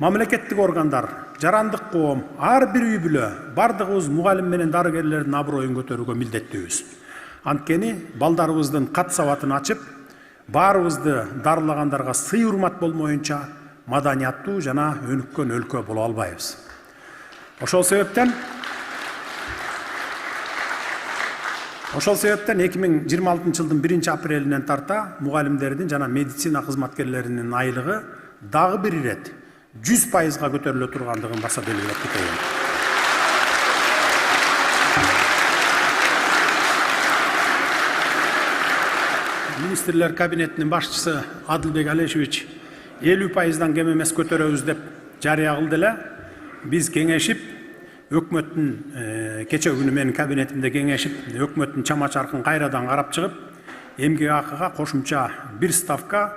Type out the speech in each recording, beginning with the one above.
мамлекеттик органдар, жарандык коом, ар бир үй бүлө бардыгыбыз мугалим менен дарыгерлердин аброюн көтөрүүгө милдеттүүбүз. Анткени балдарыбыздын кат сабатын ачып, баарыбызды дарылагандарга сый урмат болмоюнча маданияттуу жана өнүккөн өлкө боло албайбыз. Ошол себептен 2026 жылдын 1-апрелинен тарта мугалимдердин жана медицина кызматкерлеринин айлыгы дагы бир ирет 100%-га көтөрүлө тургандыгын баса белгилеп кетейин. Министрлер кабинетинин башчысы Адылбек Алешевич 50%-дан кем эмес көтөрөбүз деп жарыя кылды эле. Биз кеңешип, өкмөттүн кече күнү менин кабинетимде кеңешип, өкмөттүн чама-чаркын кайрадан карап чыгып, эмгек акыга кошумча бир ставка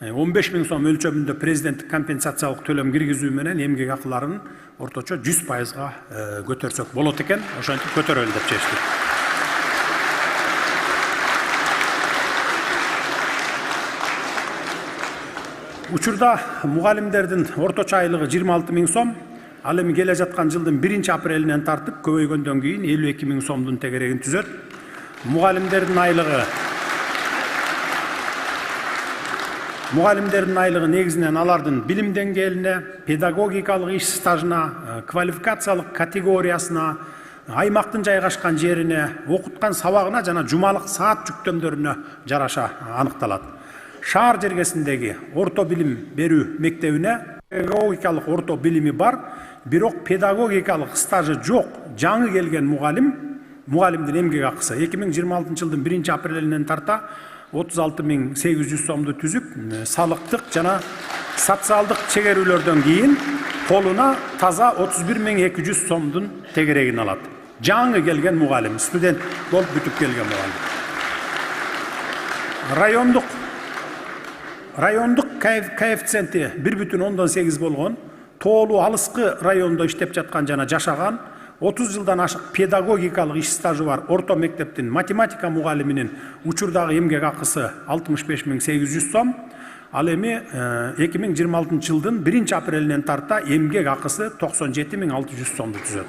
15.000 сом өлчөмүндө президенттик компенсациялык төлөм киргизүү менен эмгек акыларын орточо 100%-га көтөрсөк болот экен. Ошентип көтөрөлү деп чечтик. Учурда мугалимдердин орточо айлыгы 26.000 сом, ал эми келе жаткан жылдын 1-апрелинен тартып көбөйгөндөн кийин 52.000 сомдун тегерегин түзөт. Мугалимдердин айлыгы негизинен алардын билим деңгээлине, педагогикалык иш стажына, квалификациялык категориясына, аймактын жайгашкан жерине, окуткан сабагына жана жумалык саат жүктөмдөрүнө жараша аныкталат. Шаар жергесиндеги орто билим берүү мектебине педагогикалык орто билими бар, бирок педагогикалык стажы жок жаңы келген мугалимдин эмгек акысы 2026 жылдын 1-апрелинен тарта 36.800 сомду түзүп, салыктык жана социалдык чегерүүлөрдөн кийин колуна таза 31.200 сомдун тегерегин алат. Жаңы келген мугалим, студент болуп бүтүп келген мугалим. Райондук коэффициенти 1,8 болгон, тоолуу алыскы райондо иштеп жаткан жана жашаган 30 жылдан ашык педагогикалык иш стажы бар орто мектептин математика мугалиминин учурдагы эмгек акысы 65.800 сом. Ал эми 2026 жылдын 1-апрелинен тарта эмгек акысы 97.600 сомду түзөт.